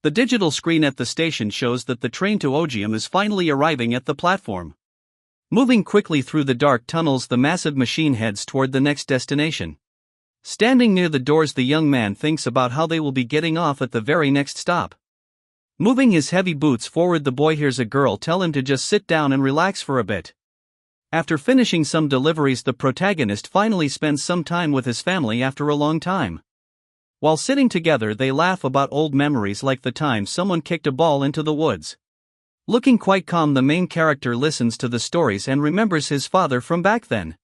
The digital screen at the station shows that the train to Ogium is finally arriving at the platform. Moving quickly through the dark tunnels, the massive machine heads toward the next destination. Standing near the doors, the young man thinks about how they will be getting off at the very next stop. Moving his heavy boots forward, the boy hears a girl tell him to just sit down and relax for a bit. After finishing some deliveries, the protagonist finally spends some time with his family after a long time. While sitting together, they laugh about old memories like the time someone kicked a ball into the woods. Looking quite calm, the main character listens to the stories and remembers his father from back then.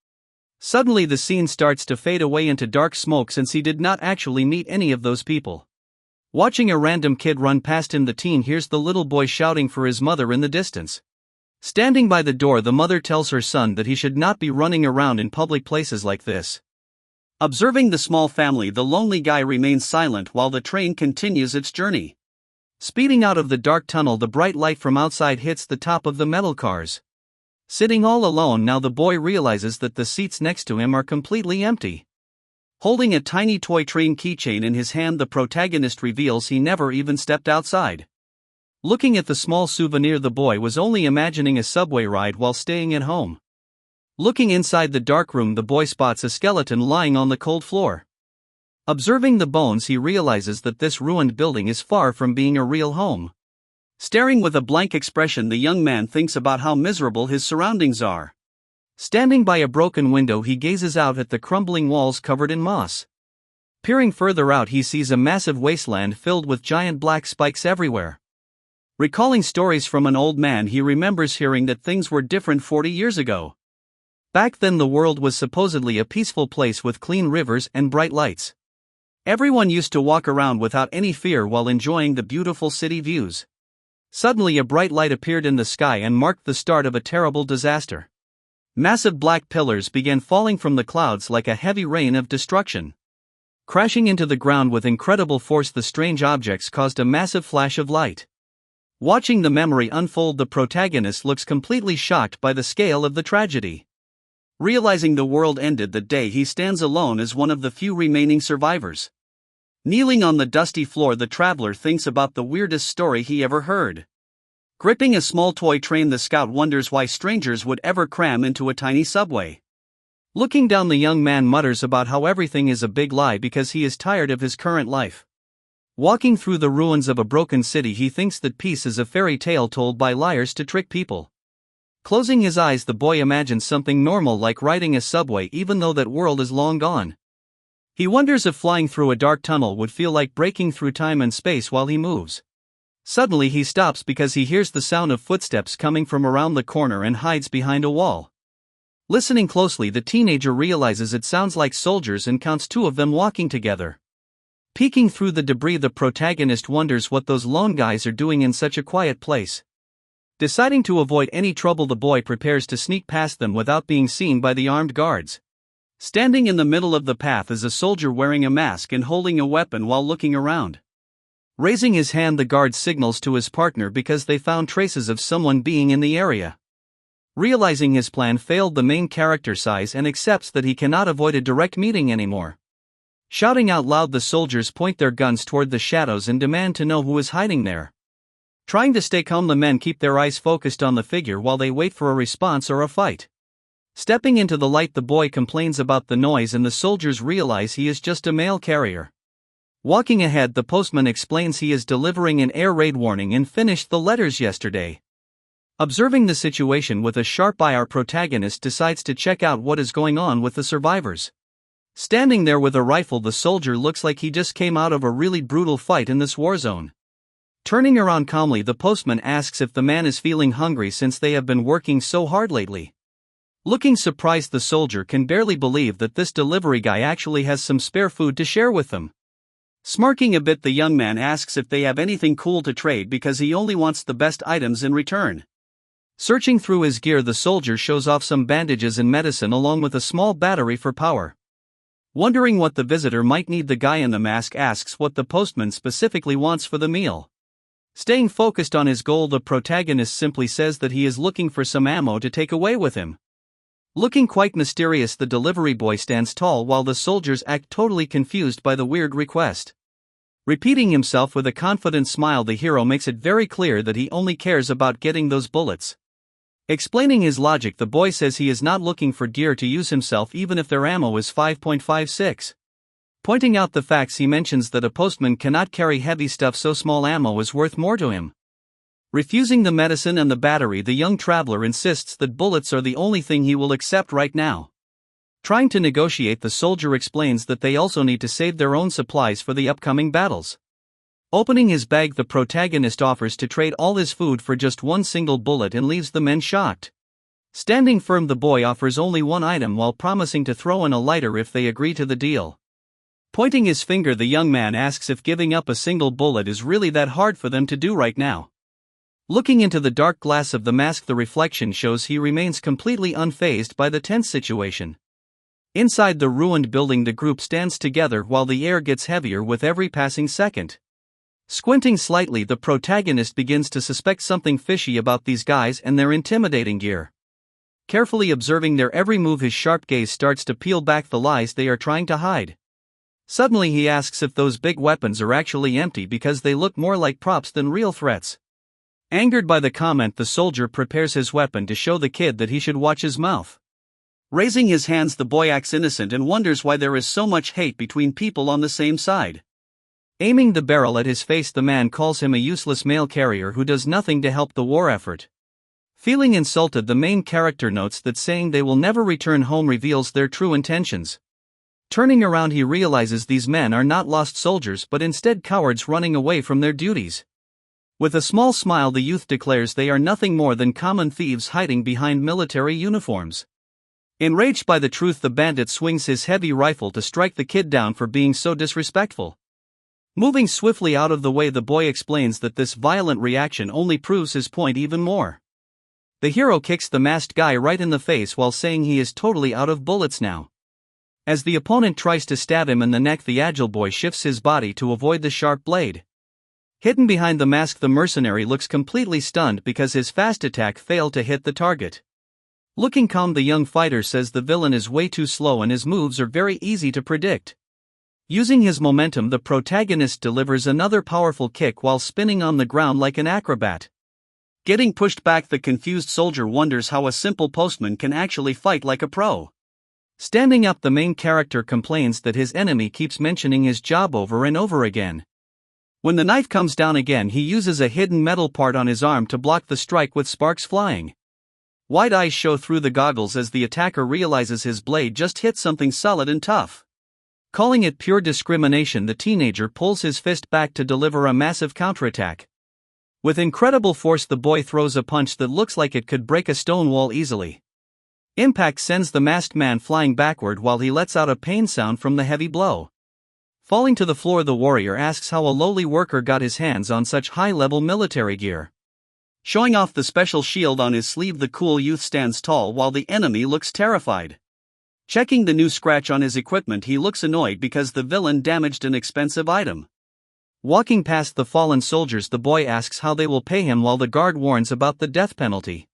Suddenly the scene starts to fade away into dark smoke since he did not actually meet any of those people. Watching a random kid run past him, the teen hears the little boy shouting for his mother in the distance. Standing by the door, the mother tells her son that he should not be running around in public places like this. Observing the small family, the lonely guy remains silent while the train continues its journey. Speeding out of the dark tunnel, the bright light from outside hits the top of the metal cars. Sitting all alone now, the boy realizes that the seats next to him are completely empty. Holding a tiny toy train keychain in his hand, the protagonist reveals he never even stepped outside. Looking at the small souvenir, the boy was only imagining a subway ride while staying at home. Looking inside the dark room, the boy spots a skeleton lying on the cold floor. Observing the bones, he realizes that this ruined building is far from being a real home. Staring with a blank expression, the young man thinks about how miserable his surroundings are. Standing by a broken window, he gazes out at the crumbling walls covered in moss. Peering further out, he sees a massive wasteland filled with giant black spikes everywhere. Recalling stories from an old man, he remembers hearing that things were different 40 years ago. Back then, the world was supposedly a peaceful place with clean rivers and bright lights. Everyone used to walk around without any fear while enjoying the beautiful city views. Suddenly, a bright light appeared in the sky and marked the start of a terrible disaster. Massive black pillars began falling from the clouds like a heavy rain of destruction. Crashing into the ground with incredible force, the strange objects caused a massive flash of light. Watching the memory unfold, the protagonist looks completely shocked by the scale of the tragedy. Realizing the world ended that day, he stands alone as one of the few remaining survivors. Kneeling on the dusty floor, the traveler thinks about the weirdest story he ever heard. Gripping a small toy train, the scout wonders why strangers would ever cram into a tiny subway. Looking down, the young man mutters about how everything is a big lie because he is tired of his current life. Walking through the ruins of a broken city, he thinks that peace is a fairy tale told by liars to trick people. Closing his eyes, the boy imagines something normal like riding a subway, even though that world is long gone. He wonders if flying through a dark tunnel would feel like breaking through time and space while he moves. Suddenly he stops because he hears the sound of footsteps coming from around the corner and hides behind a wall. Listening closely, the teenager realizes it sounds like soldiers and counts 2 of them walking together. Peeking through the debris, the protagonist wonders what those lone guys are doing in such a quiet place. Deciding to avoid any trouble, the boy prepares to sneak past them without being seen by the armed guards. Standing in the middle of the path is a soldier wearing a mask and holding a weapon while looking around. Raising his hand, the guard signals to his partner because they found traces of someone being in the area. Realizing his plan failed, the main character sighs and accepts that he cannot avoid a direct meeting anymore. Shouting out loud, the soldiers point their guns toward the shadows and demand to know who is hiding there. Trying to stay calm, the men keep their eyes focused on the figure while they wait for a response or a fight. Stepping into the light, the boy complains about the noise and the soldiers realize he is just a mail carrier. Walking ahead, the postman explains he is delivering an air raid warning and finished the letters yesterday. Observing the situation with a sharp eye, our protagonist decides to check out what is going on with the survivors. Standing there with a rifle, the soldier looks like he just came out of a really brutal fight in this war zone. Turning around calmly, the postman asks if the man is feeling hungry since they have been working so hard lately. Looking surprised, the soldier can barely believe that this delivery guy actually has some spare food to share with them. Smirking a bit, the young man asks if they have anything cool to trade because he only wants the best items in return. Searching through his gear, the soldier shows off some bandages and medicine along with a small battery for power. Wondering what the visitor might need, the guy in the mask asks what the postman specifically wants for the meal. Staying focused on his goal, the protagonist simply says that he is looking for some ammo to take away with him. Looking quite mysterious, the delivery boy stands tall while the soldiers act totally confused by the weird request. Repeating himself with a confident smile, the hero makes it very clear that he only cares about getting those bullets. Explaining his logic, the boy says he is not looking for gear to use himself even if their ammo is 5.56. Pointing out the facts, he mentions that a postman cannot carry heavy stuff, so small ammo is worth more to him. Refusing the medicine and the battery, the young traveler insists that bullets are the only thing he will accept right now. Trying to negotiate, the soldier explains that they also need to save their own supplies for the upcoming battles. Opening his bag, the protagonist offers to trade all his food for just one single bullet and leaves the men shocked. Standing firm, the boy offers only one item while promising to throw in a lighter if they agree to the deal. Pointing his finger, the young man asks if giving up a single bullet is really that hard for them to do right now. Looking into the dark glass of the mask, the reflection shows he remains completely unfazed by the tense situation. Inside the ruined building, the group stands together while the air gets heavier with every passing second. Squinting slightly, the protagonist begins to suspect something fishy about these guys and their intimidating gear. Carefully observing their every move, his sharp gaze starts to peel back the lies they are trying to hide. Suddenly he asks if those big weapons are actually empty because they look more like props than real threats. Angered by the comment, the soldier prepares his weapon to show the kid that he should watch his mouth. Raising his hands, the boy acts innocent and wonders why there is so much hate between people on the same side. Aiming the barrel at his face, the man calls him a useless mail carrier who does nothing to help the war effort. Feeling insulted, the main character notes that saying they will never return home reveals their true intentions. Turning around, he realizes these men are not lost soldiers but instead cowards running away from their duties. With a small smile, the youth declares they are nothing more than common thieves hiding behind military uniforms. Enraged by the truth, the bandit swings his heavy rifle to strike the kid down for being so disrespectful. Moving swiftly out of the way, the boy explains that this violent reaction only proves his point even more. The hero kicks the masked guy right in the face while saying he is totally out of bullets now. As the opponent tries to stab him in the neck, the agile boy shifts his body to avoid the sharp blade. Hidden behind the mask, the mercenary looks completely stunned because his fast attack failed to hit the target. Looking calm, the young fighter says the villain is way too slow and his moves are very easy to predict. Using his momentum, the protagonist delivers another powerful kick while spinning on the ground like an acrobat. Getting pushed back, the confused soldier wonders how a simple postman can actually fight like a pro. Standing up, the main character complains that his enemy keeps mentioning his job over and over again. When the knife comes down again, he uses a hidden metal part on his arm to block the strike with sparks flying. White eyes show through the goggles as the attacker realizes his blade just hit something solid and tough. Calling it pure discrimination, the teenager pulls his fist back to deliver a massive counterattack. With incredible force, the boy throws a punch that looks like it could break a stone wall easily. Impact sends the masked man flying backward while he lets out a pain sound from the heavy blow. Falling to the floor, the warrior asks how a lowly worker got his hands on such high-level military gear. Showing off the special shield on his sleeve, the cool youth stands tall while the enemy looks terrified. Checking the new scratch on his equipment, he looks annoyed because the villain damaged an expensive item. Walking past the fallen soldiers, the boy asks how they will pay him while the guard warns about the death penalty.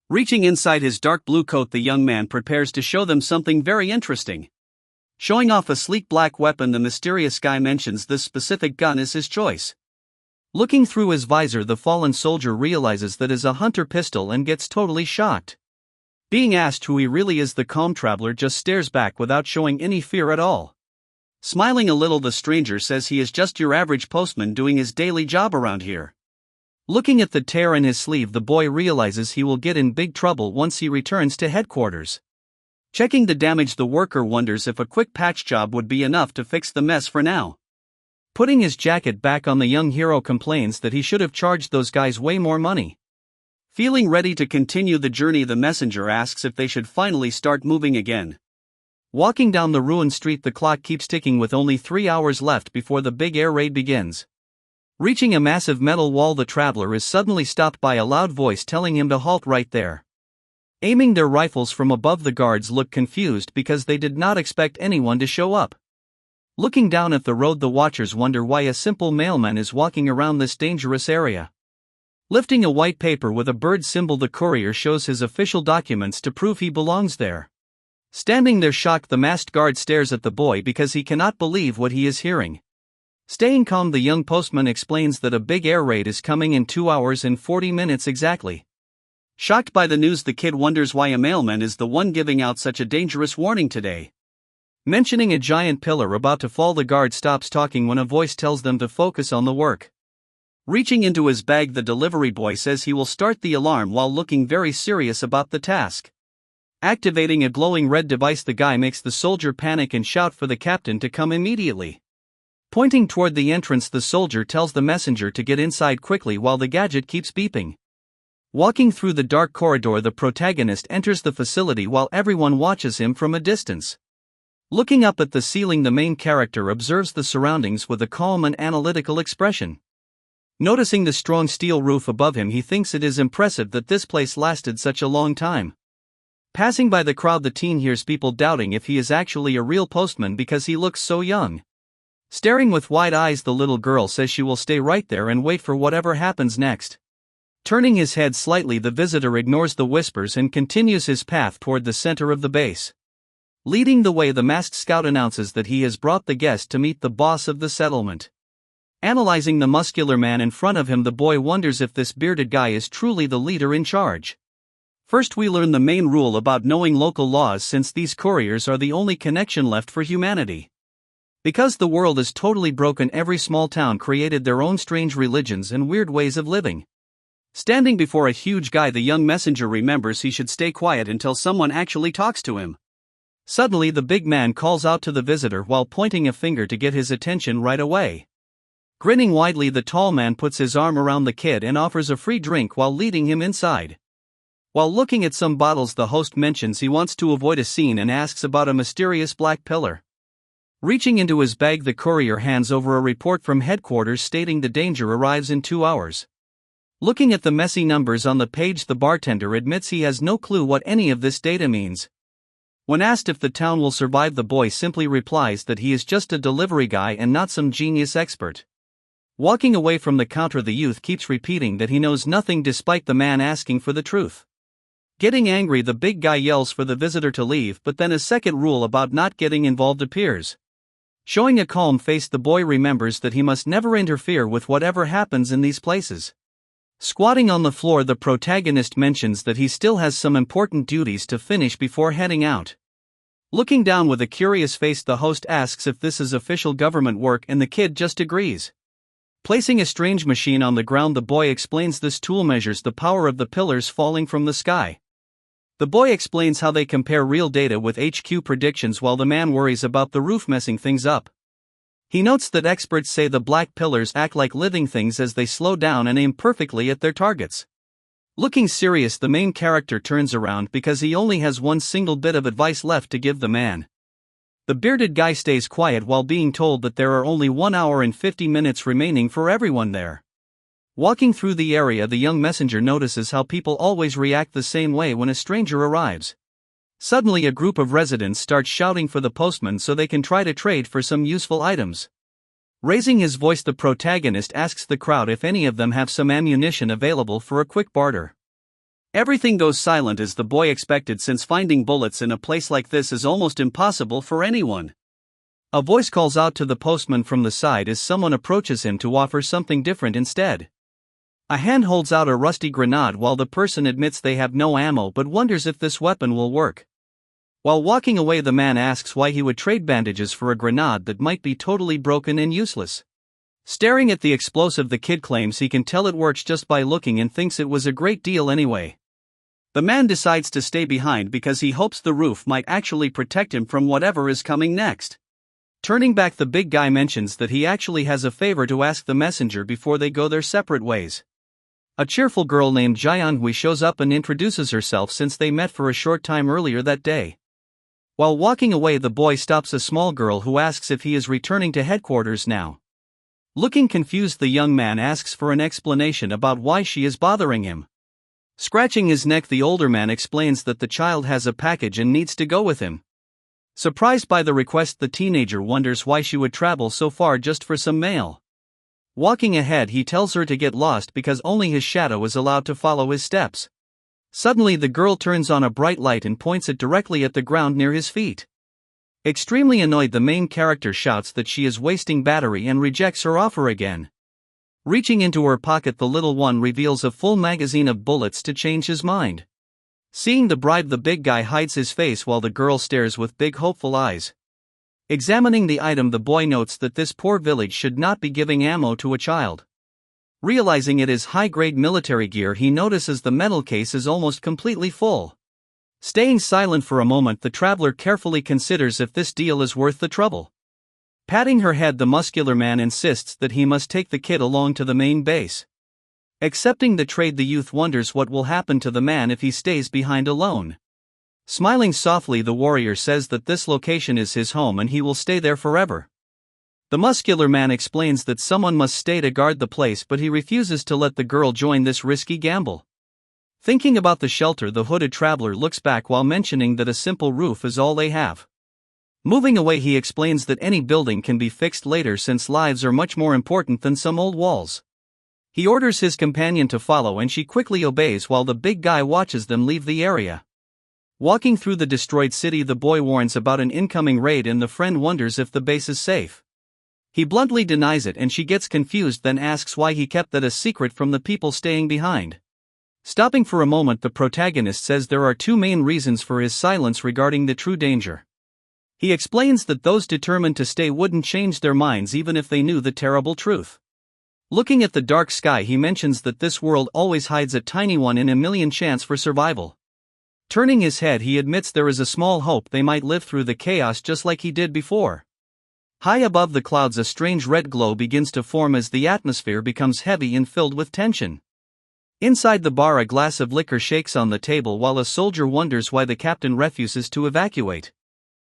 Reaching inside his dark blue coat, the young man prepares to show them something very interesting. Showing off a sleek black weapon, the mysterious guy mentions this specific gun is his choice. Looking through his visor, the fallen soldier realizes that is a hunter pistol and gets totally shocked. Being asked who he really is, the calm traveler just stares back without showing any fear at all. Smiling a little, the stranger says he is just your average postman doing his daily job around here. Looking at the tear in his sleeve, the boy realizes he will get in big trouble once he returns to headquarters. Checking the damage, the worker wonders if a quick patch job would be enough to fix the mess for now. Putting his jacket back on, the young hero complains that he should have charged those guys way more money. Feeling ready to continue the journey, the messenger asks if they should finally start moving again. Walking down the ruined street, the clock keeps ticking with only 3 hours left before the big air raid begins. Reaching a massive metal wall, the traveler is suddenly stopped by a loud voice telling him to halt right there. Aiming their rifles from above, the guards look confused because they did not expect anyone to show up. Looking down at the road, the watchers wonder why a simple mailman is walking around this dangerous area. Lifting a white paper with a bird symbol, the courier shows his official documents to prove he belongs there. Standing there shocked, the masked guard stares at the boy because he cannot believe what he is hearing. Staying calm, the young postman explains that a big air raid is coming in 2 hours and 40 minutes exactly. Shocked by the news, the kid wonders why a mailman is the one giving out such a dangerous warning today. Mentioning a giant pillar about to fall, the guard stops talking when a voice tells them to focus on the work. Reaching into his bag, the delivery boy says he will start the alarm while looking very serious about the task. Activating a glowing red device, the guy makes the soldier panic and shout for the captain to come immediately. Pointing toward the entrance, the soldier tells the messenger to get inside quickly while the gadget keeps beeping. Walking through the dark corridor, the protagonist enters the facility while everyone watches him from a distance. Looking up at the ceiling, the main character observes the surroundings with a calm and analytical expression. Noticing the strong steel roof above him, he thinks it is impressive that this place lasted such a long time. Passing by the crowd, the teen hears people doubting if he is actually a real postman because he looks so young. Staring with wide eyes, the little girl says she will stay right there and wait for whatever happens next. Turning his head slightly, the visitor ignores the whispers and continues his path toward the center of the base. Leading the way, the masked scout announces that he has brought the guest to meet the boss of the settlement. Analyzing the muscular man in front of him, the boy wonders if this bearded guy is truly the leader in charge. First, we learn the main rule about knowing local laws, since these couriers are the only connection left for humanity. Because the world is totally broken, every small town created their own strange religions and weird ways of living. Standing before a huge guy, the young messenger remembers he should stay quiet until someone actually talks to him. Suddenly, the big man calls out to the visitor while pointing a finger to get his attention right away. Grinning widely, the tall man puts his arm around the kid and offers a free drink while leading him inside. While looking at some bottles, the host mentions he wants to avoid a scene and asks about a mysterious black pillar. Reaching into his bag, the courier hands over a report from headquarters stating the danger arrives in 2 hours. Looking at the messy numbers on the page, the bartender admits he has no clue what any of this data means. When asked if the town will survive, the boy simply replies that he is just a delivery guy and not some genius expert. Walking away from the counter, the youth keeps repeating that he knows nothing despite the man asking for the truth. Getting angry, the big guy yells for the visitor to leave, but then a second rule about not getting involved appears. Showing a calm face, the boy remembers that he must never interfere with whatever happens in these places. Squatting on the floor, the protagonist mentions that he still has some important duties to finish before heading out. Looking down with a curious face, the host asks if this is official government work, and the kid just agrees. Placing a strange machine on the ground, the boy explains this tool measures the power of the pillars falling from the sky. The boy explains how they compare real data with HQ predictions while the man worries about the roof messing things up. He notes that experts say the black pillars act like living things as they slow down and aim perfectly at their targets. Looking serious, the main character turns around because he only has one single bit of advice left to give the man. The bearded guy stays quiet while being told that there are only 1 hour and 50 minutes remaining for everyone there. Walking through the area, the young messenger notices how people always react the same way when a stranger arrives. Suddenly, a group of residents start shouting for the postman so they can try to trade for some useful items. Raising his voice, the protagonist asks the crowd if any of them have some ammunition available for a quick barter. Everything goes silent as the boy expected, since finding bullets in a place like this is almost impossible for anyone. A voice calls out to the postman from the side as someone approaches him to offer something different instead. A hand holds out a rusty grenade while the person admits they have no ammo but wonders if this weapon will work. While walking away, the man asks why he would trade bandages for a grenade that might be totally broken and useless. Staring at the explosive, the kid claims he can tell it works just by looking and thinks it was a great deal anyway. The man decides to stay behind because he hopes the roof might actually protect him from whatever is coming next. Turning back, the big guy mentions that he actually has a favor to ask the messenger before they go their separate ways. A cheerful girl named Jianhui shows up and introduces herself since they met for a short time earlier that day. While walking away, the boy stops a small girl who asks if he is returning to headquarters now. Looking confused, the young man asks for an explanation about why she is bothering him. Scratching his neck, the older man explains that the child has a package and needs to go with him. Surprised by the request, the teenager wonders why she would travel so far just for some mail. Walking ahead, he tells her to get lost because only his shadow is allowed to follow his steps. Suddenly, the girl turns on a bright light and points it directly at the ground near his feet. Extremely annoyed, the main character shouts that she is wasting battery and rejects her offer again. Reaching into her pocket, the little one reveals a full magazine of bullets to change his mind. Seeing the bribe, the big guy hides his face while the girl stares with big hopeful eyes. Examining the item, the boy notes that this poor village should not be giving ammo to a child. Realizing it is high-grade military gear, he notices the metal case is almost completely full. Staying silent for a moment, the traveler carefully considers if this deal is worth the trouble. Patting her head, the muscular man insists that he must take the kid along to the main base. Accepting the trade, the youth wonders what will happen to the man if he stays behind alone. Smiling softly, the warrior says that this location is his home and he will stay there forever. The muscular man explains that someone must stay to guard the place, but he refuses to let the girl join this risky gamble. Thinking about the shelter, the hooded traveler looks back while mentioning that a simple roof is all they have. Moving away, he explains that any building can be fixed later since lives are much more important than some old walls. He orders his companion to follow and she quickly obeys while the big guy watches them leave the area. Walking through the destroyed city, the boy warns about an incoming raid and the friend wonders if the base is safe. He bluntly denies it and she gets confused, then asks why he kept that a secret from the people staying behind. Stopping for a moment, the protagonist says there are two main reasons for his silence regarding the true danger. He explains that those determined to stay wouldn't change their minds even if they knew the terrible truth. Looking at the dark sky, he mentions that this world always hides a tiny 1 in a million chance for survival. Turning his head, he admits there is a small hope they might live through the chaos just like he did before. High above the clouds, a strange red glow begins to form as the atmosphere becomes heavy and filled with tension. Inside the bar, a glass of liquor shakes on the table while a soldier wonders why the captain refuses to evacuate.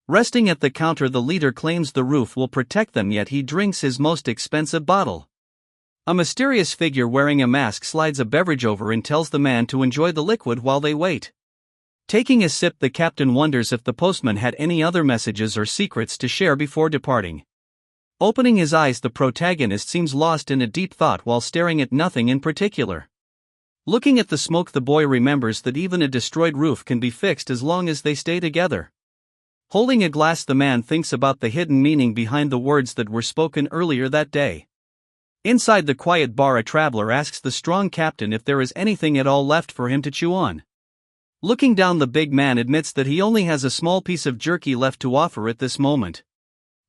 Resting at the counter, the leader claims the roof will protect them, yet he drinks his most expensive bottle. A mysterious figure wearing a mask slides a beverage over and tells the man to enjoy the liquid while they wait. Taking a sip, the captain wonders if the postman had any other messages or secrets to share before departing. Opening his eyes, the protagonist seems lost in a deep thought while staring at nothing in particular. Looking at the smoke, the boy remembers that even a destroyed roof can be fixed as long as they stay together. Holding a glass, the man thinks about the hidden meaning behind the words that were spoken earlier that day. Inside the quiet bar, a traveler asks the strong captain if there is anything at all left for him to chew on. Looking down, the big man admits that he only has a small piece of jerky left to offer at this moment.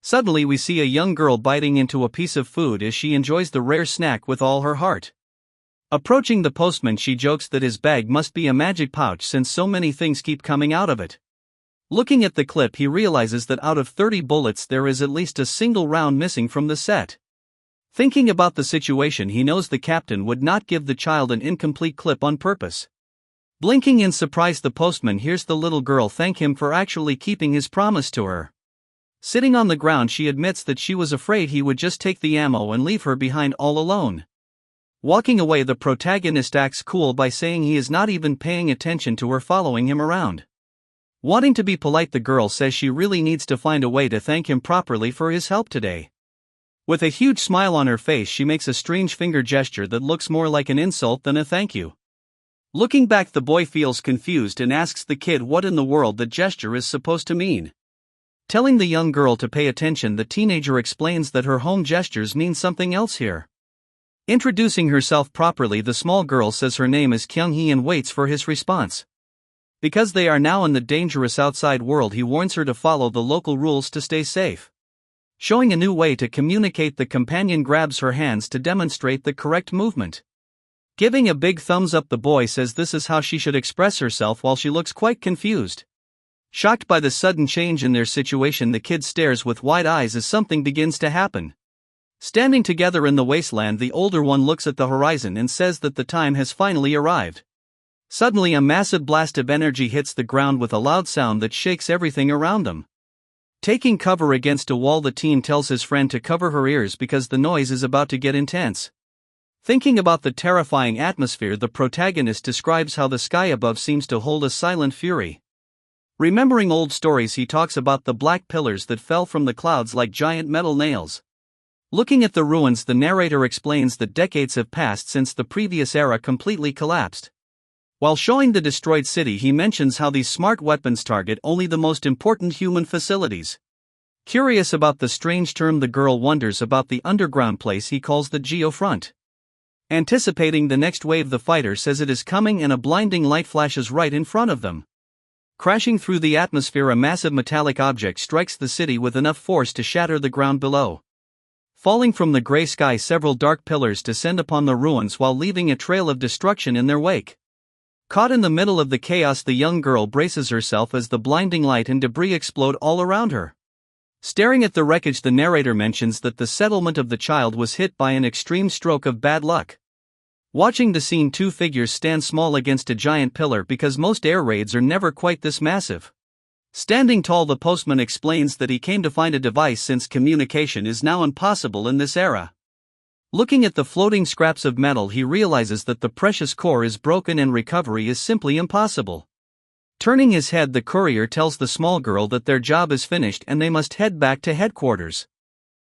Suddenly, we see a young girl biting into a piece of food as she enjoys the rare snack with all her heart. Approaching the postman, she jokes that his bag must be a magic pouch since so many things keep coming out of it. Looking at the clip, he realizes that out of 30 bullets there is at least a single round missing from the set. Thinking about the situation, he knows the captain would not give the child an incomplete clip on purpose. Blinking in surprise, the postman hears the little girl thank him for actually keeping his promise to her. Sitting on the ground, she admits that she was afraid he would just take the ammo and leave her behind all alone. Walking away, the protagonist acts cool by saying he is not even paying attention to her following him around. Wanting to be polite, the girl says she really needs to find a way to thank him properly for his help today. With a huge smile on her face, she makes a strange finger gesture that looks more like an insult than a thank you. Looking back, the boy feels confused and asks the kid what in the world the gesture is supposed to mean. Telling the young girl to pay attention, the teenager explains that her home gestures mean something else here. Introducing herself properly, the small girl says her name is Kyung-hee and waits for his response. Because they are now in the dangerous outside world, he warns her to follow the local rules to stay safe. Showing a new way to communicate, the companion grabs her hands to demonstrate the correct movement. Giving a big thumbs up, the boy says this is how she should express herself while she looks quite confused. Shocked by the sudden change in their situation, the kid stares with wide eyes as something begins to happen. Standing together in the wasteland, the older one looks at the horizon and says that the time has finally arrived. Suddenly, a massive blast of energy hits the ground with a loud sound that shakes everything around them. Taking cover against a wall, the teen tells his friend to cover her ears because the noise is about to get intense. Thinking about the terrifying atmosphere, the protagonist describes how the sky above seems to hold a silent fury. Remembering old stories, he talks about the black pillars that fell from the clouds like giant metal nails. Looking at the ruins, the narrator explains that decades have passed since the previous era completely collapsed. While showing the destroyed city, he mentions how these smart weapons target only the most important human facilities. Curious about the strange term, the girl wonders about the underground place he calls the Geofront. Anticipating the next wave, the fighter says it is coming and a blinding light flashes right in front of them. Crashing through the atmosphere, a massive metallic object strikes the city with enough force to shatter the ground below. Falling from the gray sky, several dark pillars descend upon the ruins while leaving a trail of destruction in their wake. Caught in the middle of the chaos, the young girl braces herself as the blinding light and debris explode all around her. Staring at the wreckage, the narrator mentions that the settlement of the child was hit by an extreme stroke of bad luck. Watching the scene, two figures stand small against a giant pillar because most air raids are never quite this massive. Standing tall, the postman explains that he came to find a device since communication is now impossible in this era. Looking at the floating scraps of metal, he realizes that the precious core is broken and recovery is simply impossible. Turning his head, the courier tells the small girl that their job is finished and they must head back to headquarters.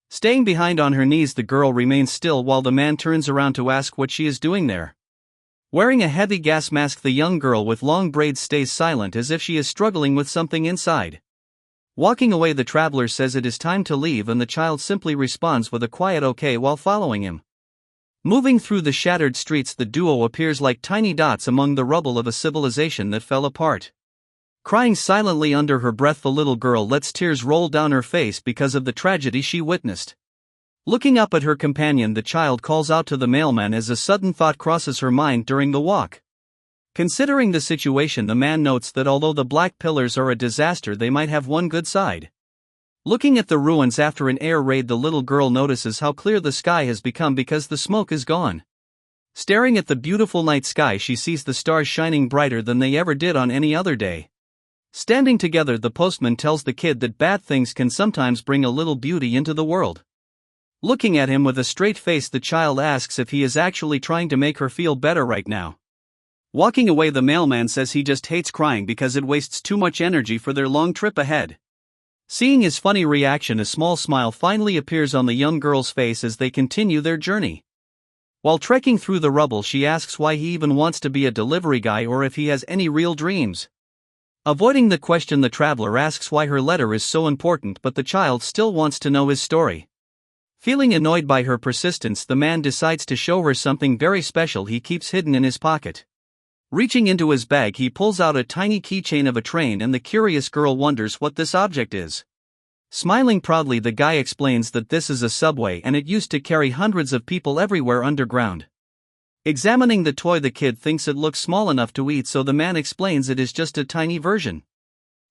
Staying behind on her knees, the girl remains still while the man turns around to ask what she is doing there. Wearing a heavy gas mask, the young girl with long braids stays silent as if she is struggling with something inside. Walking away, the traveler says it is time to leave and the child simply responds with a quiet okay while following him. Moving through the shattered streets, the duo appears like tiny dots among the rubble of a civilization that fell apart. Crying silently under her breath, the little girl lets tears roll down her face because of the tragedy she witnessed. Looking up at her companion, the child calls out to the mailman as a sudden thought crosses her mind during the walk. Considering the situation, the man notes that although the black pillars are a disaster, they might have one good side. Looking at the ruins after an air raid, the little girl notices how clear the sky has become because the smoke is gone. Staring at the beautiful night sky, she sees the stars shining brighter than they ever did on any other day. Standing together, the postman tells the kid that bad things can sometimes bring a little beauty into the world. Looking at him with a straight face, the child asks if he is actually trying to make her feel better right now. Walking away, the mailman says he just hates crying because it wastes too much energy for their long trip ahead. Seeing his funny reaction, a small smile finally appears on the young girl's face as they continue their journey. While trekking through the rubble, she asks why he even wants to be a delivery guy or if he has any real dreams. Avoiding the question, the traveler asks why her letter is so important, but the child still wants to know his story. Feeling annoyed by her persistence, the man decides to show her something very special he keeps hidden in his pocket. Reaching into his bag, he pulls out a tiny keychain of a train, and the curious girl wonders what this object is. Smiling proudly, the guy explains that this is a subway and it used to carry hundreds of people everywhere underground. Examining the toy, the kid thinks it looks small enough to eat, so the man explains it is just a tiny version.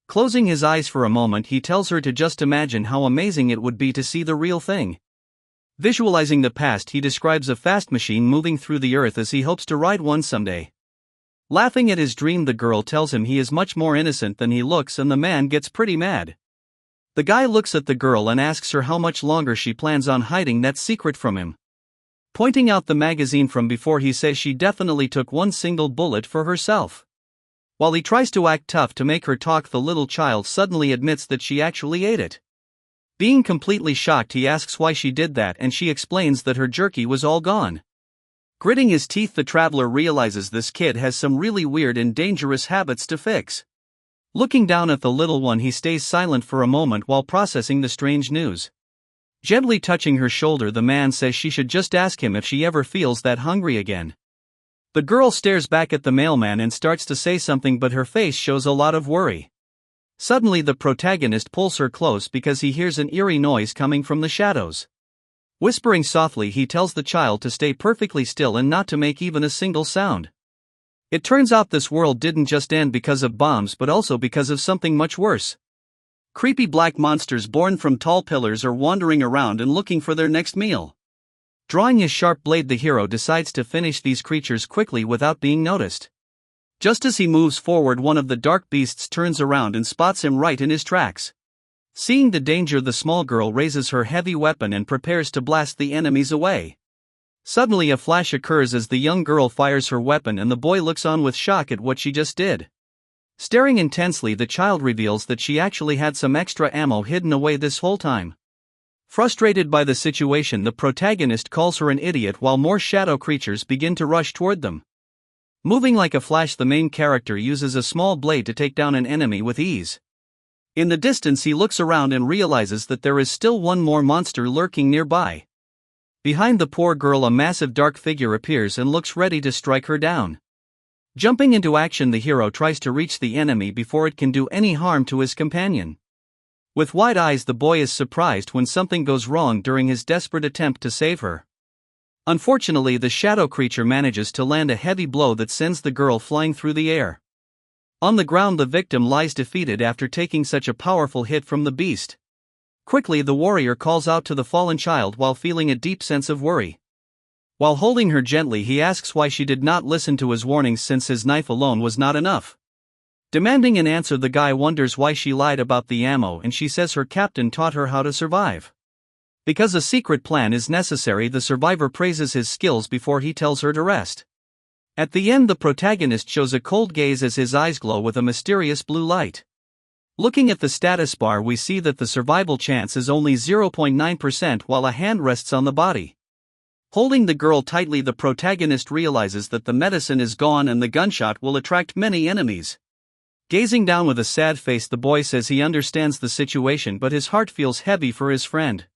Closing his eyes for a moment, he tells her to just imagine how amazing it would be to see the real thing. Visualizing the past, he describes a fast machine moving through the earth as he hopes to ride one someday. Laughing at his dream, the girl tells him he is much more innocent than he looks, and the man gets pretty mad. The guy looks at the girl and asks her how much longer she plans on hiding that secret from him. Pointing out the magazine from before, he says she definitely took one single bullet for herself. While he tries to act tough to make her talk, the little child suddenly admits that she actually ate it. Being completely shocked, he asks why she did that, and she explains that her jerky was all gone. Gritting his teeth, the traveler realizes this kid has some really weird and dangerous habits to fix. Looking down at the little one, he stays silent for a moment while processing the strange news. Gently touching her shoulder, the man says she should just ask him if she ever feels that hungry again. The girl stares back at the mailman and starts to say something, but her face shows a lot of worry. Suddenly, the protagonist pulls her close because he hears an eerie noise coming from the shadows. Whispering softly, he tells the child to stay perfectly still and not to make even a single sound. It turns out this world didn't just end because of bombs, but also because of something much worse. Creepy black monsters born from tall pillars are wandering around and looking for their next meal. Drawing his sharp blade, the hero decides to finish these creatures quickly without being noticed. Just as he moves forward, one of the dark beasts turns around and spots him right in his tracks. Seeing the danger, the small girl raises her heavy weapon and prepares to blast the enemies away. Suddenly, a flash occurs as the young girl fires her weapon, and the boy looks on with shock at what she just did. Staring intensely, the child reveals that she actually had some extra ammo hidden away this whole time. Frustrated by the situation, the protagonist calls her an idiot while more shadow creatures begin to rush toward them. Moving like a flash, the main character uses a small blade to take down an enemy with ease. In the distance he looks around and realizes that there is still one more monster lurking nearby. Behind the poor girl a massive dark figure appears and looks ready to strike her down. Jumping into action, the hero tries to reach the enemy before it can do any harm to his companion. With wide eyes the boy is surprised when something goes wrong during his desperate attempt to save her. Unfortunately, the shadow creature manages to land a heavy blow that sends the girl flying through the air. On the ground the victim lies defeated after taking such a powerful hit from the beast. Quickly the warrior calls out to the fallen child while feeling a deep sense of worry. While holding her gently he asks why she did not listen to his warnings since his knife alone was not enough. Demanding an answer, the guy wonders why she lied about the ammo and she says her captain taught her how to survive. Because a secret plan is necessary, the survivor praises his skills before he tells her to rest. At the end the protagonist shows a cold gaze as his eyes glow with a mysterious blue light. Looking at the status bar we see that the survival chance is only 0.9% while a hand rests on the body. Holding the girl tightly the protagonist realizes that the medicine is gone and the gunshot will attract many enemies. Gazing down with a sad face the boy says he understands the situation but his heart feels heavy for his friend.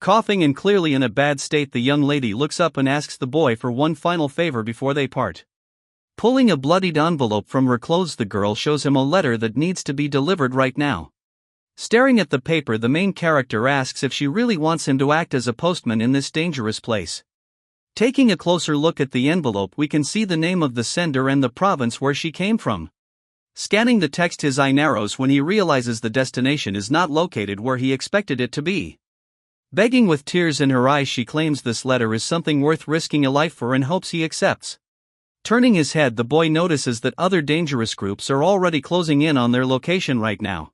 Coughing and clearly in a bad state the young lady looks up and asks the boy for one final favor before they part. Pulling a bloodied envelope from her clothes the girl shows him a letter that needs to be delivered right now. Staring at the paper the main character asks if she really wants him to act as a postman in this dangerous place. Taking a closer look at the envelope we can see the name of the sender and the province where she came from. Scanning the text his eye narrows when he realizes the destination is not located where he expected it to be. Begging with tears in her eyes she claims this letter is something worth risking a life for and hopes he accepts. Turning his head the boy notices that other dangerous groups are already closing in on their location right now.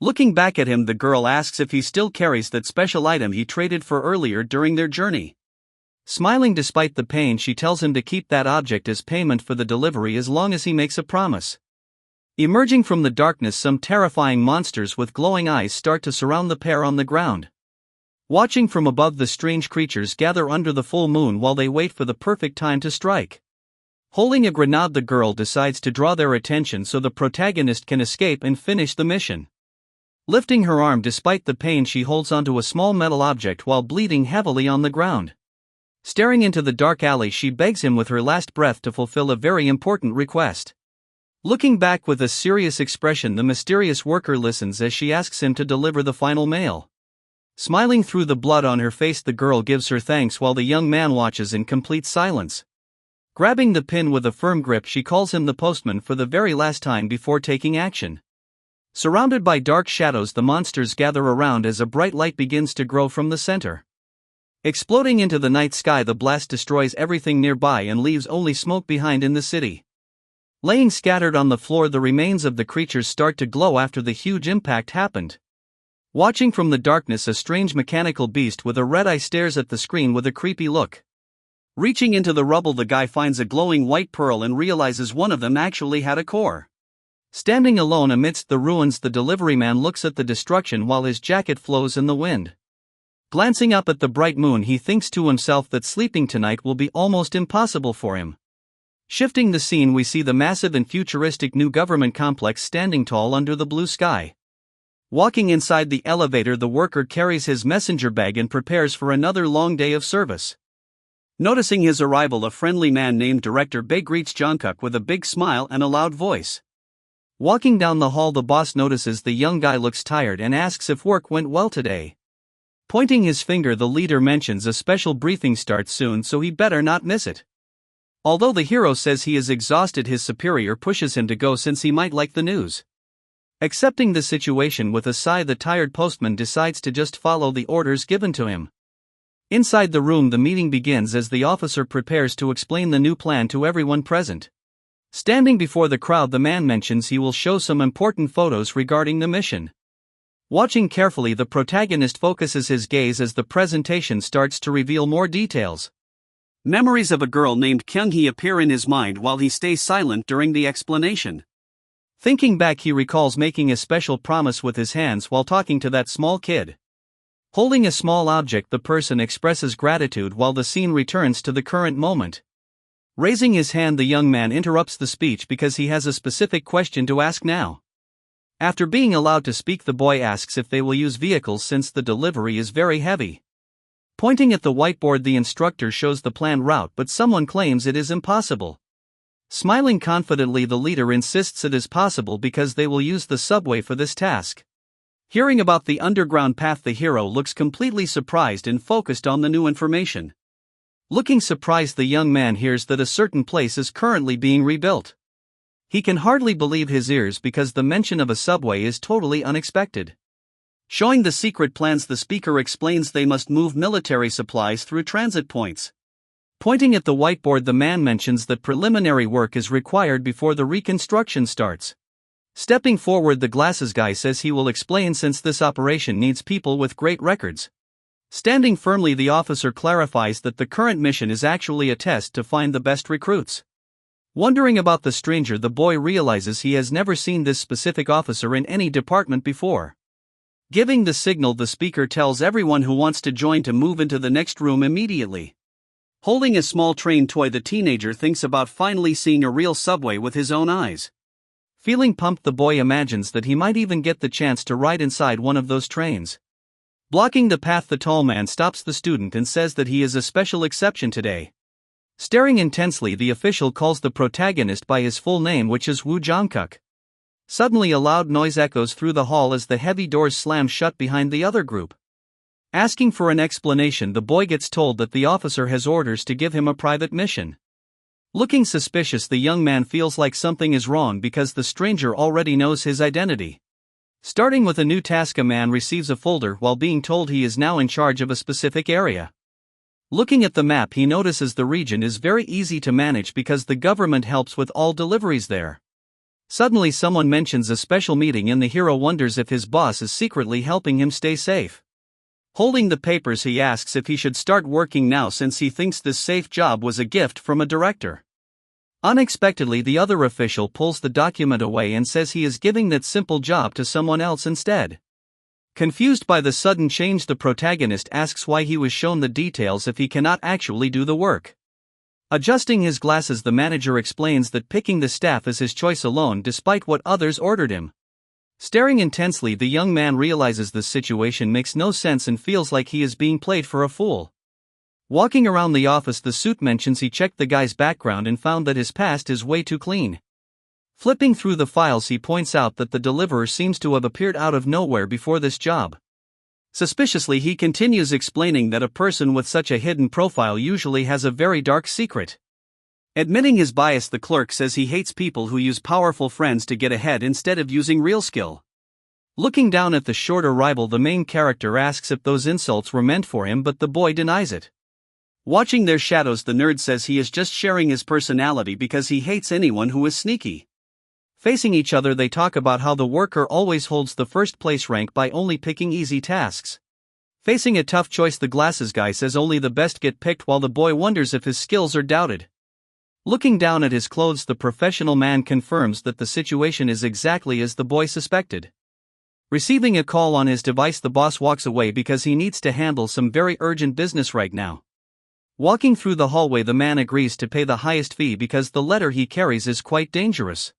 Looking back at him the girl asks if he still carries that special item he traded for earlier during their journey. Smiling despite the pain she tells him to keep that object as payment for the delivery as long as he makes a promise. Emerging from the darkness some terrifying monsters with glowing eyes start to surround the pair on the ground. Watching from above the strange creatures gather under the full moon while they wait for the perfect time to strike. Holding a grenade the girl decides to draw their attention so the protagonist can escape and finish the mission. Lifting her arm despite the pain she holds onto a small metal object while bleeding heavily on the ground. Staring into the dark alley she begs him with her last breath to fulfill a very important request. Looking back with a serious expression the mysterious worker listens as she asks him to deliver the final mail. Smiling through the blood on her face the girl gives her thanks while the young man watches in complete silence. Grabbing the pin with a firm grip she calls him the postman for the very last time before taking action. Surrounded by dark shadows the monsters gather around as a bright light begins to grow from the center. Exploding into the night sky the blast destroys everything nearby and leaves only smoke behind in the city. Laying scattered on the floor the remains of the creatures start to glow after the huge impact happened. Watching from the darkness a strange mechanical beast with a red eye stares at the screen with a creepy look. Reaching into the rubble the guy finds a glowing white pearl and realizes one of them actually had a core. Standing alone amidst the ruins the delivery man looks at the destruction while his jacket flows in the wind. Glancing up at the bright moon he thinks to himself that sleeping tonight will be almost impossible for him. Shifting the scene we see the massive and futuristic new government complex standing tall under the blue sky. Walking inside the elevator the worker carries his messenger bag and prepares for another long day of service. Noticing his arrival a friendly man named Director Big greets Jungkook with a big smile and a loud voice. Walking down the hall the boss notices the young guy looks tired and asks if work went well today. Pointing his finger the leader mentions a special briefing starts soon so he better not miss it. Although the hero says he is exhausted his superior pushes him to go since he might like the news. Accepting the situation with a sigh the tired postman decides to just follow the orders given to him. Inside the room the meeting begins as the officer prepares to explain the new plan to everyone present. Standing before the crowd the man mentions he will show some important photos regarding the mission. Watching carefully the protagonist focuses his gaze as the presentation starts to reveal more details. Memories of a girl named Kyung-hee appear in his mind while he stays silent during the explanation. Thinking back he recalls making a special promise with his hands while talking to that small kid. Holding a small object the person expresses gratitude while the scene returns to the current moment. Raising his hand the young man interrupts the speech because he has a specific question to ask now. After being allowed to speak, the boy asks if they will use vehicles since the delivery is very heavy. Pointing at the whiteboard, the instructor shows the planned route, but someone claims it is impossible. Smiling confidently, the leader insists it is possible because they will use the subway for this task. Hearing about the underground path, the hero looks completely surprised and focused on the new information. Looking surprised, the young man hears that a certain place is currently being rebuilt. He can hardly believe his ears because the mention of a subway is totally unexpected. Showing the secret plans, the speaker explains they must move military supplies through transit points. Pointing at the whiteboard, the man mentions that preliminary work is required before the reconstruction starts. Stepping forward, the glasses guy says he will explain since this operation needs people with great records. Standing firmly, the officer clarifies that the current mission is actually a test to find the best recruits. Wondering about the stranger, the boy realizes he has never seen this specific officer in any department before. Giving the signal, the speaker tells everyone who wants to join to move into the next room immediately. Holding a small train toy, the teenager thinks about finally seeing a real subway with his own eyes. Feeling pumped, the boy imagines that he might even get the chance to ride inside one of those trains. Blocking the path, the tall man stops the student and says that he is a special exception today. Staring intensely, the official calls the protagonist by his full name, which is Woo Jong-kuk. Suddenly, a loud noise echoes through the hall as the heavy doors slam shut behind the other group. Asking for an explanation, the boy gets told that the officer has orders to give him a private mission. Looking suspicious, the young man feels like something is wrong because the stranger already knows his identity. Starting with a new task, a man receives a folder while being told he is now in charge of a specific area. Looking at the map, he notices the region is very easy to manage because the government helps with all deliveries there. Suddenly, someone mentions a special meeting and the hero wonders if his boss is secretly helping him stay safe. Holding the papers, he asks if he should start working now since he thinks this safe job was a gift from a director. Unexpectedly, the other official pulls the document away and says he is giving that simple job to someone else instead. Confused by the sudden change, the protagonist asks why he was shown the details if he cannot actually do the work. Adjusting his glasses, the manager explains that picking the staff is his choice alone despite what others ordered him. Staring intensely, the young man realizes the situation makes no sense and feels like he is being played for a fool. Walking around the office, the suit mentions he checked the guy's background and found that his past is way too clean. Flipping through the files, he points out that the deliverer seems to have appeared out of nowhere before this job. Suspiciously, he continues explaining that a person with such a hidden profile usually has a very dark secret. Admitting his bias, the clerk says he hates people who use powerful friends to get ahead instead of using real skill. Looking down at the shorter rival, the main character asks if those insults were meant for him, but the boy denies it. Watching their shadows, the nerd says he is just sharing his personality because he hates anyone who is sneaky. Facing each other, they talk about how the worker always holds the first place rank by only picking easy tasks. Facing a tough choice, the glasses guy says only the best get picked while the boy wonders if his skills are doubted. Looking down at his clothes, the professional man confirms that the situation is exactly as the boy suspected. Receiving a call on his device, the boss walks away because he needs to handle some very urgent business right now. Walking through the hallway, the man agrees to pay the highest fee because the letter he carries is quite dangerous.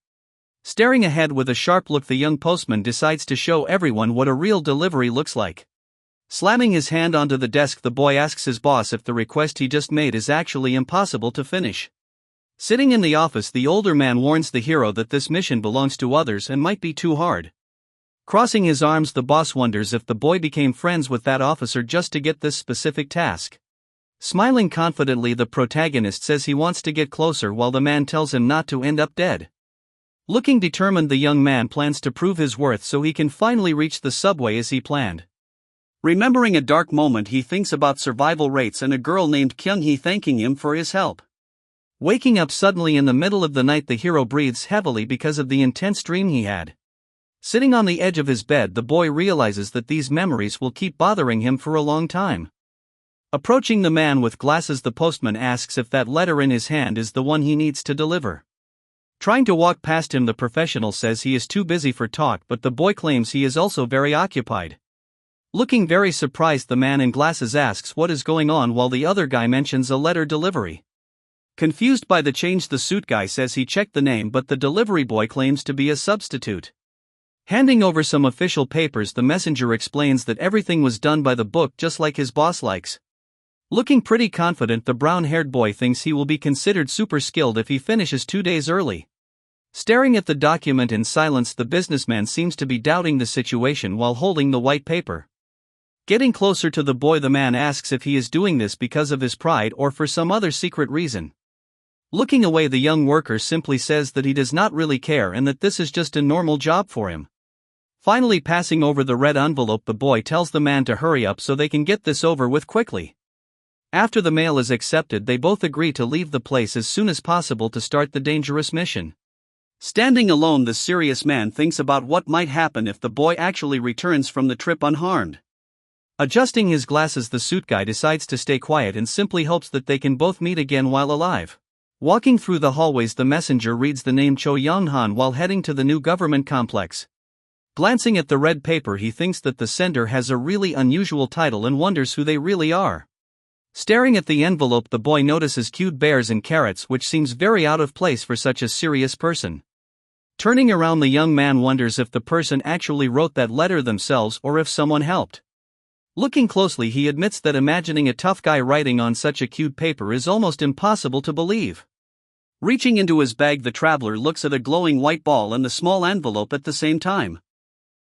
Staring ahead with a sharp look, the young postman decides to show everyone what a real delivery looks like. Slamming his hand onto the desk, the boy asks his boss if the request he just made is actually impossible to finish. Sitting in the office, the older man warns the hero that this mission belongs to others and might be too hard. Crossing his arms, the boss wonders if the boy became friends with that officer just to get this specific task. Smiling confidently, the protagonist says he wants to get closer while the man tells him not to end up dead. Looking determined, the young man plans to prove his worth so he can finally reach the subway as he planned. Remembering a dark moment, he thinks about survival rates and a girl named Kyung-hee thanking him for his help. Waking up suddenly in the middle of the night, the hero breathes heavily because of the intense dream he had. Sitting on the edge of his bed, the boy realizes that these memories will keep bothering him for a long time. Approaching the man with glasses, the postman asks if that letter in his hand is the one he needs to deliver. Trying to walk past him, the professional says he is too busy for talk, but the boy claims he is also very occupied. Looking very surprised, the man in glasses asks what is going on while the other guy mentions a letter delivery. Confused by the change, the suit guy says he checked the name, but the delivery boy claims to be a substitute. Handing over some official papers, the messenger explains that everything was done by the book just like his boss likes. Looking pretty confident, the brown-haired boy thinks he will be considered super skilled if he finishes 2 days early. Staring at the document in silence, the businessman seems to be doubting the situation while holding the white paper. Getting closer to the boy, the man asks if he is doing this because of his pride or for some other secret reason. Looking away, the young worker simply says that he does not really care and that this is just a normal job for him. Finally passing over the red envelope, the boy tells the man to hurry up so they can get this over with quickly. After the mail is accepted, they both agree to leave the place as soon as possible to start the dangerous mission. Standing alone, the serious man thinks about what might happen if the boy actually returns from the trip unharmed. Adjusting his glasses, the suit guy decides to stay quiet and simply hopes that they can both meet again while alive. Walking through the hallways, the messenger reads the name Cho Young-han while heading to the new government complex. Glancing at the red paper, he thinks that the sender has a really unusual title and wonders who they really are. Staring at the envelope, the boy notices cute bears and carrots, which seems very out of place for such a serious person. Turning around, the young man wonders if the person actually wrote that letter themselves or if someone helped. Looking closely, he admits that imagining a tough guy writing on such a cute paper is almost impossible to believe. Reaching into his bag, the traveler looks at a glowing white ball and the small envelope at the same time.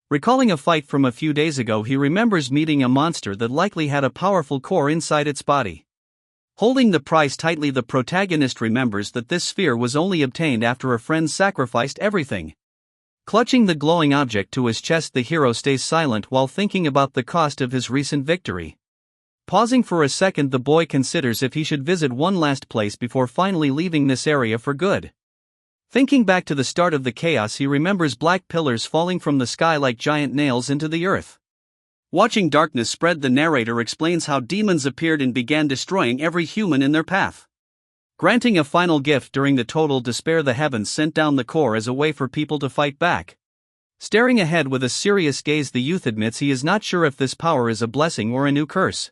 Recalling a fight from a few days ago, he remembers meeting a monster that likely had a powerful core inside its body. Holding the prize tightly, the protagonist remembers that this sphere was only obtained after a friend sacrificed everything. Clutching the glowing object to his chest, the hero stays silent while thinking about the cost of his recent victory. Pausing for a second, the boy considers if he should visit one last place before finally leaving this area for good. Thinking back to the start of the chaos, he remembers black pillars falling from the sky like giant nails into the earth. Watching darkness spread, the narrator explains how demons appeared and began destroying every human in their path. Granting a final gift during the total despair, the heavens sent down the core as a way for people to fight back. Staring ahead with a serious gaze, the youth admits he is not sure if this power is a blessing or a new curse.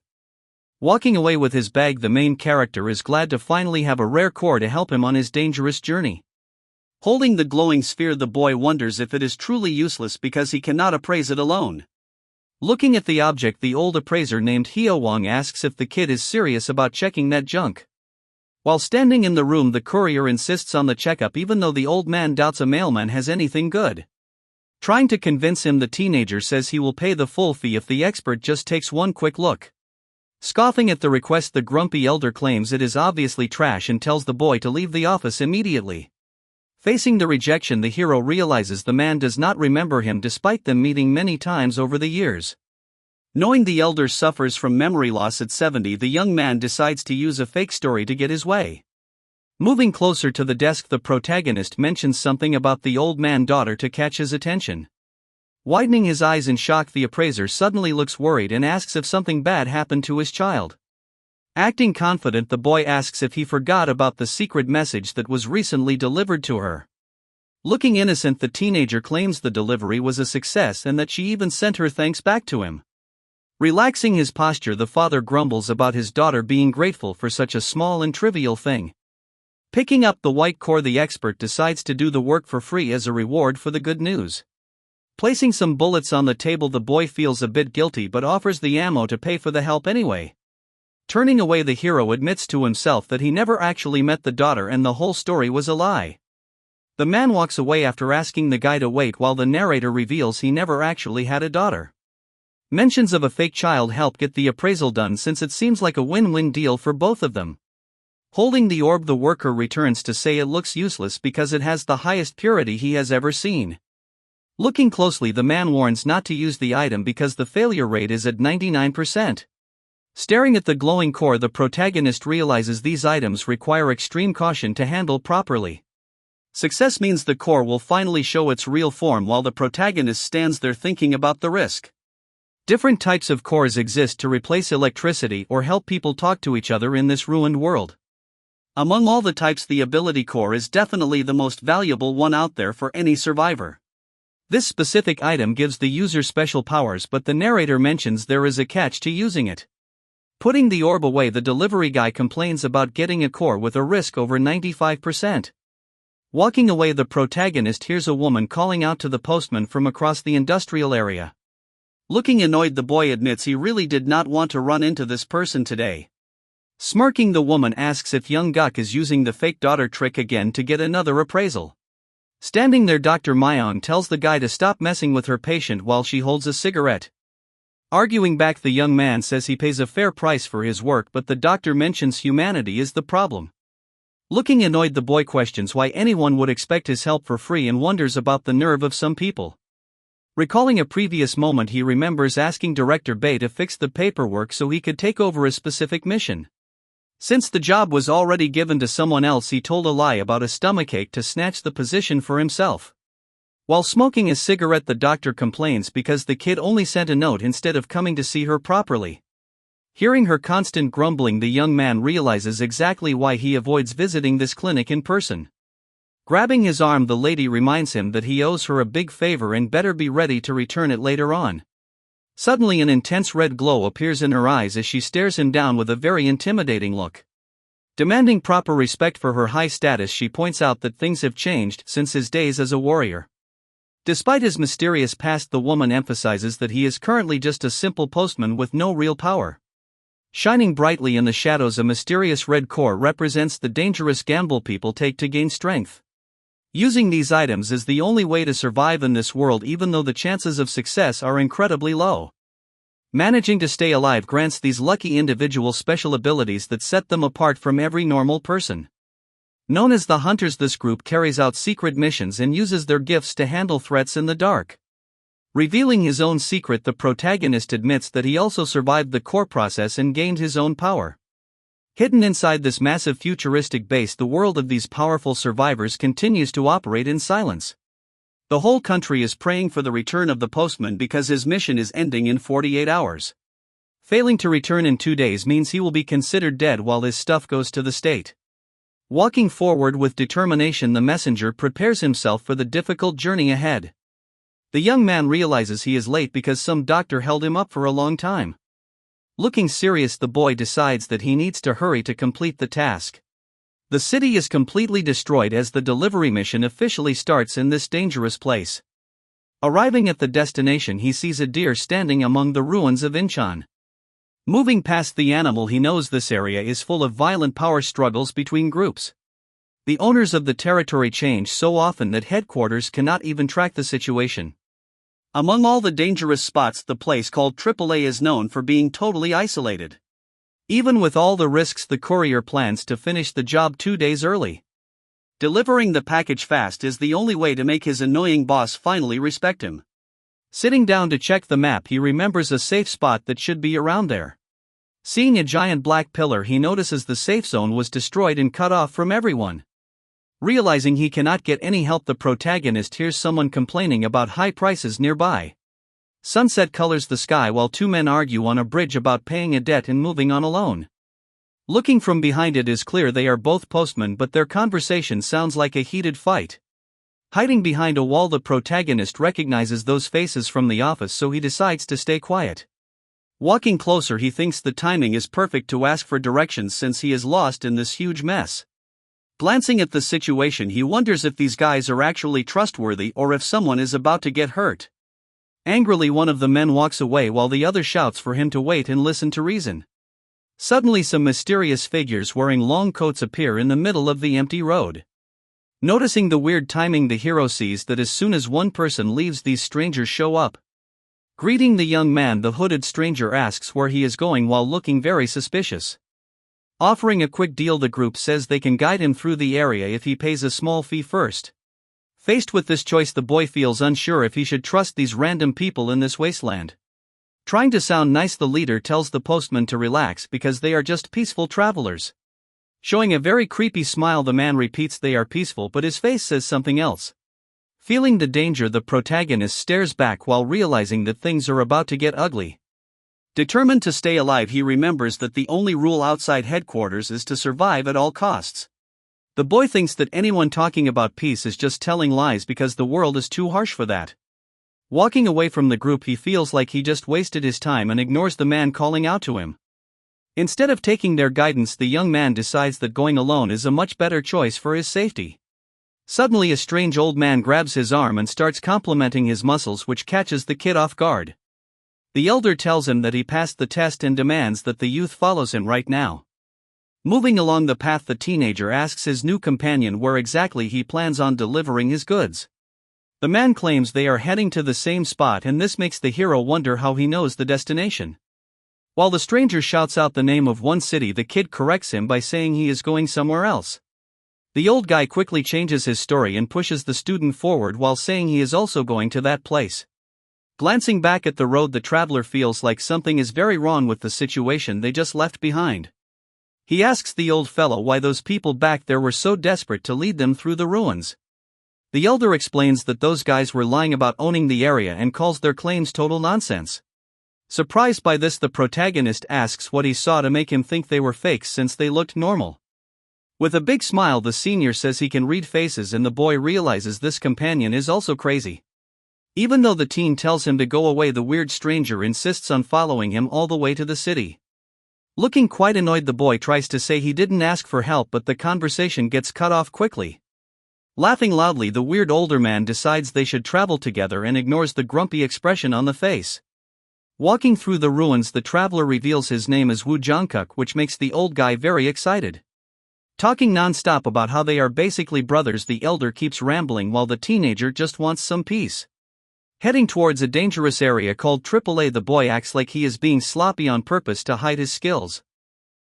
Walking away with his bag, the main character is glad to finally have a rare core to help him on his dangerous journey. Holding the glowing sphere, the boy wonders if it is truly useless because he cannot appraise it alone. Looking at the object, the old appraiser named Hyo Wong asks if the kid is serious about checking that junk. While standing in the room, the courier insists on the checkup even though the old man doubts a mailman has anything good. Trying to convince him, the teenager says he will pay the full fee if the expert just takes one quick look. Scoffing at the request, the grumpy elder claims it is obviously trash and tells the boy to leave the office immediately. Facing the rejection, the hero realizes the man does not remember him despite them meeting many times over the years. Knowing the elder suffers from memory loss at 70, the young man decides to use a fake story to get his way. Moving closer to the desk, the protagonist mentions something about the old man's daughter to catch his attention. Widening his eyes in shock, the appraiser suddenly looks worried and asks if something bad happened to his child. Acting confident, the boy asks if he forgot about the secret message that was recently delivered to her. Looking innocent, the teenager claims the delivery was a success and that she even sent her thanks back to him. Relaxing his posture, the father grumbles about his daughter being grateful for such a small and trivial thing. Picking up the white core, the expert decides to do the work for free as a reward for the good news. Placing some bullets on the table, the boy feels a bit guilty but offers the ammo to pay for the help anyway. Turning away, the hero admits to himself that he never actually met the daughter and the whole story was a lie. The man walks away after asking the guy to wait while the narrator reveals he never actually had a daughter. Mentions of a fake child help get the appraisal done since it seems like a win-win deal for both of them. Holding the orb, the worker returns to say it looks useless because it has the highest purity he has ever seen. Looking closely, the man warns not to use the item because the failure rate is at 99%. Staring at the glowing core, the protagonist realizes these items require extreme caution to handle properly. Success means the core will finally show its real form while the protagonist stands there thinking about the risk. Different types of cores exist to replace electricity or help people talk to each other in this ruined world. Among all the types, the ability core is definitely the most valuable one out there for any survivor. This specific item gives the user special powers, but the narrator mentions there is a catch to using it. Putting the orb away, the delivery guy complains about getting a core with a risk over 95%. Walking away, the protagonist hears a woman calling out to the postman from across the industrial area. Looking annoyed, the boy admits he really did not want to run into this person today. Smirking, the woman asks if young Guk is using the fake daughter trick again to get another appraisal. Standing there, Dr. Myeon tells the guy to stop messing with her patient while she holds a cigarette. Arguing back, the young man says he pays a fair price for his work, but the doctor mentions humanity is the problem. Looking annoyed, the boy questions why anyone would expect his help for free and wonders about the nerve of some people. Recalling a previous moment, he remembers asking Director Bae to fix the paperwork so he could take over a specific mission. Since the job was already given to someone else, he told a lie about a stomachache to snatch the position for himself. While smoking a cigarette, the doctor complains because the kid only sent a note instead of coming to see her properly. Hearing her constant grumbling, the young man realizes exactly why he avoids visiting this clinic in person. Grabbing his arm, the lady reminds him that he owes her a big favor and better be ready to return it later on. Suddenly, an intense red glow appears in her eyes as she stares him down with a very intimidating look. Demanding proper respect for her high status, she points out that things have changed since his days as a warrior. Despite his mysterious past, the woman emphasizes that he is currently just a simple postman with no real power. Shining brightly in the shadows, a mysterious red core represents the dangerous gamble people take to gain strength. Using these items is the only way to survive in this world, even though the chances of success are incredibly low. Managing to stay alive grants these lucky individuals special abilities that set them apart from every normal person. Known as the Hunters, this group carries out secret missions and uses their gifts to handle threats in the dark. Revealing his own secret, the protagonist admits that he also survived the core process and gained his own power. Hidden inside this massive futuristic base, the world of these powerful survivors continues to operate in silence. The whole country is praying for the return of the postman because his mission is ending in 48 hours. Failing to return in 2 days means he will be considered dead while his stuff goes to the state. Walking forward with determination, the messenger prepares himself for the difficult journey ahead. The young man realizes he is late because some doctor held him up for a long time. Looking serious, the boy decides that he needs to hurry to complete the task. The city is completely destroyed as the delivery mission officially starts in this dangerous place. Arriving at the destination, he sees a deer standing among the ruins of Incheon. Moving past the animal, he knows this area is full of violent power struggles between groups. The owners of the territory change so often that headquarters cannot even track the situation. Among all the dangerous spots, the place called AAA is known for being totally isolated. Even with all the risks, the courier plans to finish the job 2 days early. Delivering the package fast is the only way to make his annoying boss finally respect him. Sitting down to check the map, he remembers a safe spot that should be around there. Seeing a giant black pillar, he notices the safe zone was destroyed and cut off from everyone. Realizing he cannot get any help, the protagonist hears someone complaining about high prices nearby. Sunset colors the sky while 2 men argue on a bridge about paying a debt and moving on alone. Looking from behind, it is clear they are both postmen, but their conversation sounds like a heated fight. Hiding behind a wall, the protagonist recognizes those faces from the office, so he decides to stay quiet. Walking closer, he thinks the timing is perfect to ask for directions since he is lost in this huge mess. Glancing at the situation, he wonders if these guys are actually trustworthy or if someone is about to get hurt. Angrily, one of the men walks away while the other shouts for him to wait and listen to reason. Suddenly, some mysterious figures wearing long coats appear in the middle of the empty road. Noticing the weird timing, the hero sees that as soon as one person leaves, these strangers show up. Greeting the young man, the hooded stranger asks where he is going while looking very suspicious. Offering a quick deal, the group says they can guide him through the area if he pays a small fee first. Faced with this choice, the boy feels unsure if he should trust these random people in this wasteland. Trying to sound nice, the leader tells the postman to relax because they are just peaceful travelers. Showing a very creepy smile, the man repeats they are peaceful, but his face says something else. Feeling the danger, the protagonist stares back while realizing that things are about to get ugly. Determined to stay alive, he remembers that the only rule outside headquarters is to survive at all costs. The boy thinks that anyone talking about peace is just telling lies because the world is too harsh for that. Walking away from the group, he feels like he just wasted his time and ignores the man calling out to him. Instead of taking their guidance, the young man decides that going alone is a much better choice for his safety. Suddenly a strange old man grabs his arm and starts complimenting his muscles, which catches the kid off guard. The elder tells him that he passed the test and demands that the youth follows him right now. Moving along the path, the teenager asks his new companion where exactly he plans on delivering his goods. The man claims they are heading to the same spot, and this makes the hero wonder how he knows the destination. While the stranger shouts out the name of one city, the kid corrects him by saying he is going somewhere else. The old guy quickly changes his story and pushes the student forward while saying he is also going to that place. Glancing back at the road, the traveler feels like something is very wrong with the situation they just left behind. He asks the old fellow why those people back there were so desperate to lead them through the ruins. The elder explains that those guys were lying about owning the area and calls their claims total nonsense. Surprised by this, the protagonist asks what he saw to make him think they were fakes since they looked normal. With a big smile, the senior says he can read faces, and the boy realizes this companion is also crazy. Even though the teen tells him to go away, the weird stranger insists on following him all the way to the city. Looking quite annoyed, the boy tries to say he didn't ask for help, but the conversation gets cut off quickly. Laughing loudly, the weird older man decides they should travel together and ignores the grumpy expression on the face. Walking through the ruins, the traveler reveals his name as Wu Jongkuk, which makes the old guy very excited. Talking non-stop about how they are basically brothers, the elder keeps rambling while the teenager just wants some peace. Heading towards a dangerous area called AAA, the boy acts like he is being sloppy on purpose to hide his skills.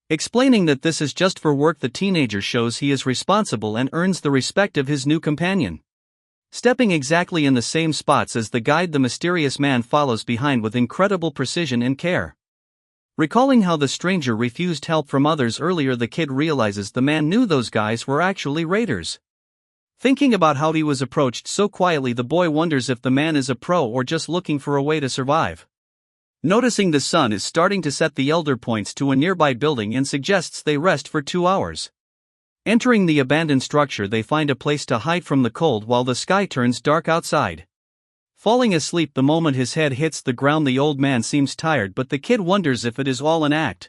Explaining that this is just for work, the teenager shows he is responsible and earns the respect of his new companion. Stepping exactly in the same spots as the guide, the mysterious man follows behind with incredible precision and care. Recalling how the stranger refused help from others earlier, the kid realizes the man knew those guys were actually raiders. Thinking about how he was approached so quietly, the boy wonders if the man is a pro or just looking for a way to survive. Noticing the sun is starting to set, the elder points to a nearby building and suggests they rest for 2 hours. Entering the abandoned structure, they find a place to hide from the cold while the sky turns dark outside. Falling asleep the moment his head hits the ground, the old man seems tired, but the kid wonders if it is all an act.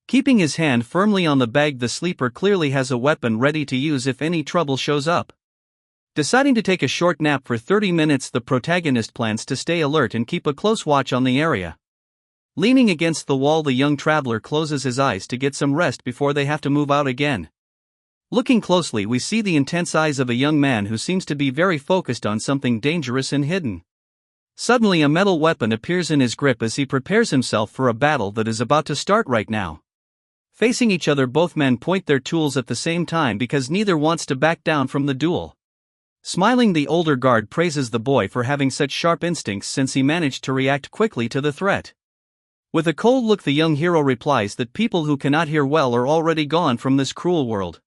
Keeping his hand firmly on the bag, the sleeper clearly has a weapon ready to use if any trouble shows up. Deciding to take a short nap for 30 minutes, the protagonist plans to stay alert and keep a close watch on the area. Leaning against the wall, the young traveler closes his eyes to get some rest before they have to move out again. Looking closely, we see the intense eyes of a young man who seems to be very focused on something dangerous and hidden. Suddenly, a metal weapon appears in his grip as he prepares himself for a battle that is about to start right now. Facing each other, both men point their tools at the same time because neither wants to back down from the duel. Smiling, the older guard praises the boy for having such sharp instincts since he managed to react quickly to the threat. With a cold look, the young hero replies that people who cannot hear well are already gone from this cruel world.